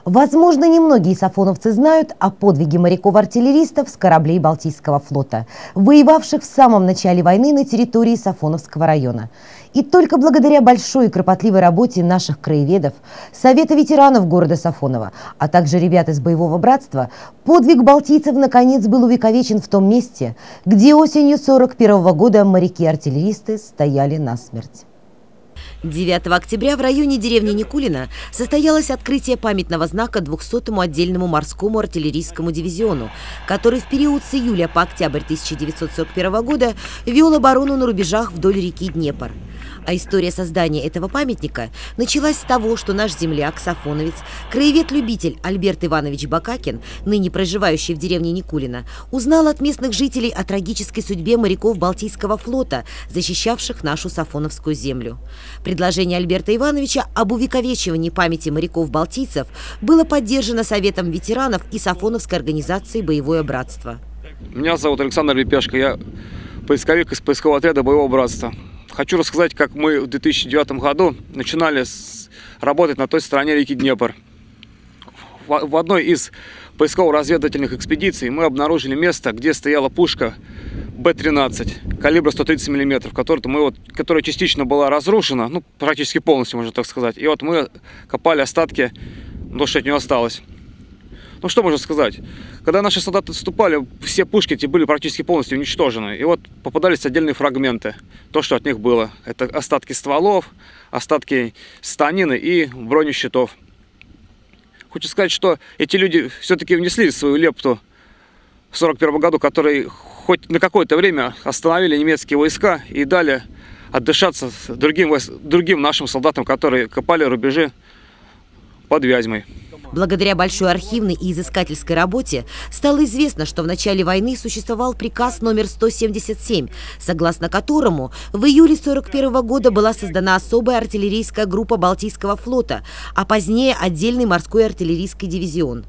Возможно, немногие сафоновцы знают о подвиге моряков-артиллеристов с кораблей Балтийского флота, воевавших в самом начале войны на территории Сафоновского района. И только благодаря большой и кропотливой работе наших краеведов, Совета ветеранов города Сафонова, а также ребят из боевого братства, подвиг балтийцев наконец был увековечен в том месте, где осенью 1941 года моряки-артиллеристы стояли насмерть. 9 октября в районе деревни Никулино состоялось открытие памятного знака 200-му отдельному морскому артиллерийскому дивизиону, который в период с июля по октябрь 1941 года вел оборону на рубежах вдоль реки Днепр. А история создания этого памятника началась с того, что наш земляк, сафоновец, краевед-любитель Альберт Иванович Бакакин, ныне проживающий в деревне Никулино, узнал от местных жителей о трагической судьбе моряков Балтийского флота, защищавших нашу сафоновскую землю. Предложение Альберта Ивановича об увековечивании памяти моряков-балтийцев было поддержано Советом ветеранов и Сафоновской организацией «Боевое братство». Меня зовут Александр Лепешко, я поисковик из поискового отряда «Боевого братства». Хочу рассказать, как мы в 2009 году начинали работать на той стороне реки Днепр. В одной из поисково-разведывательных экспедиций мы обнаружили место, где стояла пушка Б-13 калибра 130 мм, которая частично была разрушена, ну, практически полностью, можно так сказать. И вот мы копали остатки, то, что от нее осталось. Ну, что можно сказать? Когда наши солдаты отступали, все пушки эти были практически полностью уничтожены. И вот попадались отдельные фрагменты, то, что от них было. Это остатки стволов, остатки станины и бронещитов. Хочу сказать, что эти люди все-таки внесли свою лепту в 1941 году, которые хоть на какое-то время остановили немецкие войска и дали отдышаться другим нашим солдатам, которые копали рубежи под Вязьмой. Благодаря большой архивной и изыскательской работе стало известно, что в начале войны существовал приказ номер 177, согласно которому в июле 1941 года была создана особая артиллерийская группа Балтийского флота, а позднее отдельный морской артиллерийский дивизион.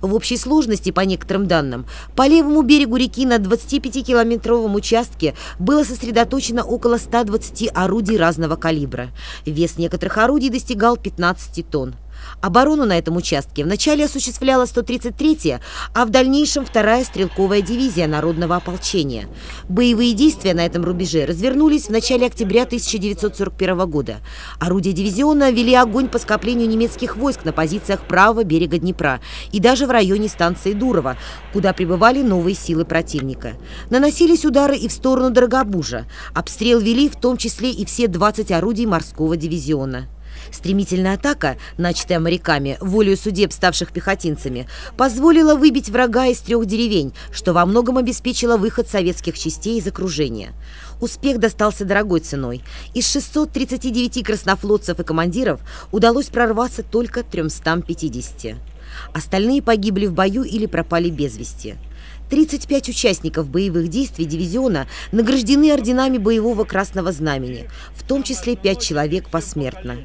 В общей сложности, по некоторым данным, по левому берегу реки на 25-километровом участке было сосредоточено около 120 орудий разного калибра. Вес некоторых орудий достигал 15 тонн. Оборону на этом участке вначале осуществляла 133-я, а в дальнейшем 2-я стрелковая дивизия народного ополчения. Боевые действия на этом рубеже развернулись в начале октября 1941 года. Орудия дивизиона вели огонь по скоплению немецких войск на позициях правого берега Днепра и даже в районе станции Дурово, куда прибывали новые силы противника. Наносились удары и в сторону Дорогобужа. Обстрел вели в том числе и все 20 орудий морского дивизиона. Стремительная атака, начатая моряками, волею судеб, ставших пехотинцами, позволила выбить врага из 3 деревень, что во многом обеспечило выход советских частей из окружения. Успех достался дорогой ценой. Из 639 краснофлотцев и командиров удалось прорваться только 350. Остальные погибли в бою или пропали без вести. 35 участников боевых действий дивизиона награждены орденами боевого Красного Знамени, в том числе 5 человек посмертно.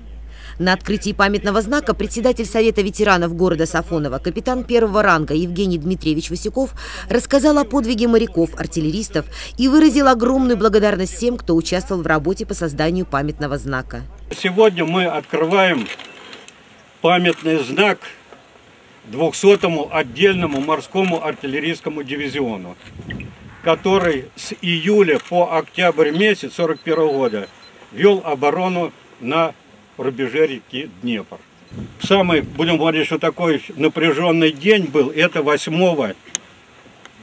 На открытии памятного знака председатель Совета ветеранов города Сафонова, капитан 1-го ранга Евгений Дмитриевич Васюков рассказал о подвиге моряков, артиллеристов и выразил огромную благодарность всем, кто участвовал в работе по созданию памятного знака. Сегодня мы открываем памятный знак 200-му отдельному морскому артиллерийскому дивизиону, который с июля по октябрь месяц 1941 года вел оборону на рубеже реки Днепр. Самый, будем говорить, что такой напряженный день был, это 8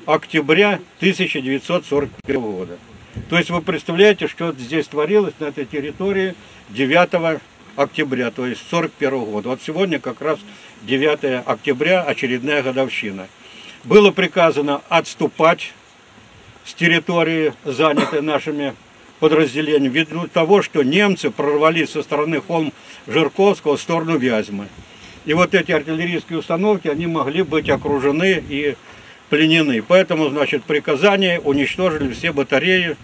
октября 1941 года. То есть вы представляете, что здесь творилось на этой территории 9 октября, то есть 1941 года. Вот сегодня как раз 9 октября, очередная годовщина. Было приказано отступать с территории, занятой нашими подразделениями, ввиду того, что немцы прорвались со стороны Холм-Жирковского в сторону Вязьмы. И вот эти артиллерийские установки, они могли быть окружены и пленены. Поэтому, значит, приказание уничтожили все батареи,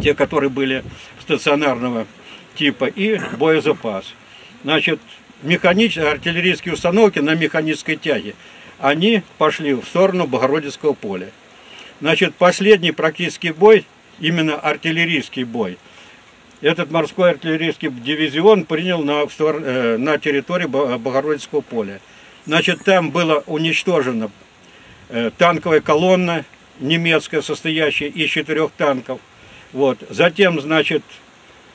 те, которые были стационарного типа, и боезапас. Значит, артиллерийские установки на механической тяге, они пошли в сторону Богородицкого поля. Значит, последний практический бой, именно артиллерийский бой, этот морской артиллерийский дивизион принял на территории Богородицкого поля. Значит, там была уничтожена танковая колонна немецкая, состоящая из 4 танков. Вот. Затем, значит,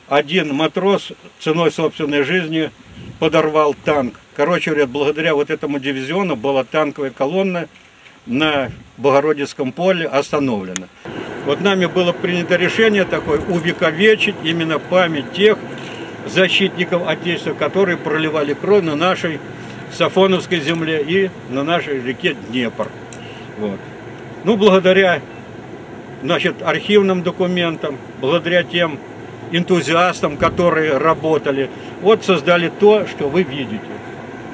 один матрос ценой собственной жизни подорвал танк. Короче говоря, благодаря вот этому дивизиону была танковая колонна на Богородицком поле остановлена. Вот нами было принято решение такое увековечить именно память тех защитников Отечества, которые проливали кровь на нашей Сафоновской земле и на нашей реке Днепр. Вот. Ну, благодаря, значит, архивным документам, благодаря тем энтузиастам, которые работали, вот создали то, что вы видите.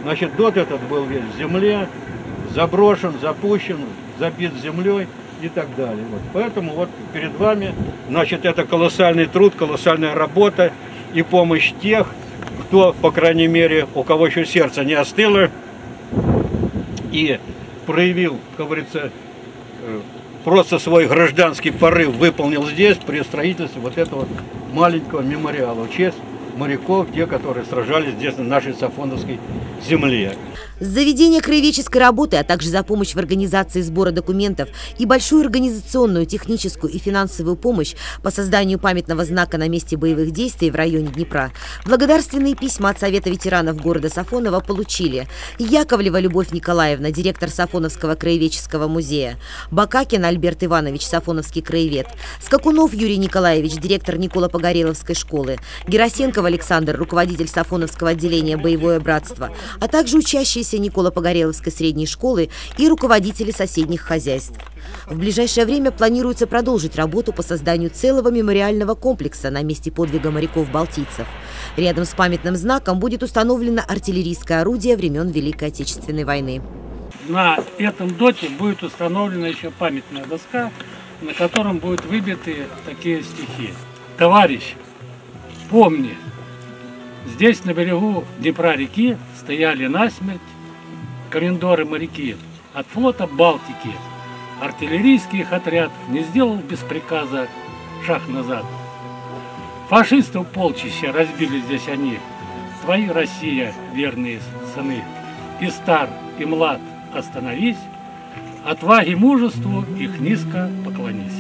Значит, дот этот был весь в земле, заброшен, запущен, забит землей и так далее. Вот. Поэтому вот перед вами, значит, это колоссальный труд, колоссальная работа и помощь тех, кто, по крайней мере, у кого еще сердце не остыло и проявил, как говорится, просто свой гражданский порыв выполнил здесь при строительстве вот этого маленького мемориала в честь моряков, те, которые сражались здесь на нашей Сафоновской земле. За ведение краеведческой работы, а также за помощь в организации сбора документов и большую организационную, техническую и финансовую помощь по созданию памятного знака на месте боевых действий в районе Днепра благодарственные письма от Совета ветеранов города Сафонова получили Яковлева Любовь Николаевна, директор Сафоновского краеведческого музея, Бакакин Альберт Иванович, Сафоновский краевед, Скакунов Юрий Николаевич, директор Николо-Погореловской школы, Герасенков Александр, руководитель Сафоновского отделения «Боевое братство», а также учащиеся Николо-Погореловской средней школы и руководители соседних хозяйств. В ближайшее время планируется продолжить работу по созданию целого мемориального комплекса на месте подвига моряков-балтийцев. Рядом с памятным знаком будет установлено артиллерийское орудие времен Великой Отечественной войны. На этом доте будет установлена еще памятная доска, на котором будут выбиты такие стихи. Товарищ, помни, здесь на берегу Днепра-реки стояли насмерть комендоры-моряки от флота Балтики. Артиллерийский их отряд не сделал без приказа шаг назад. Фашистов полчища разбили здесь они, твои, Россия, верные сыны. И стар, и млад, остановись, отваге, мужеству их низко поклонись.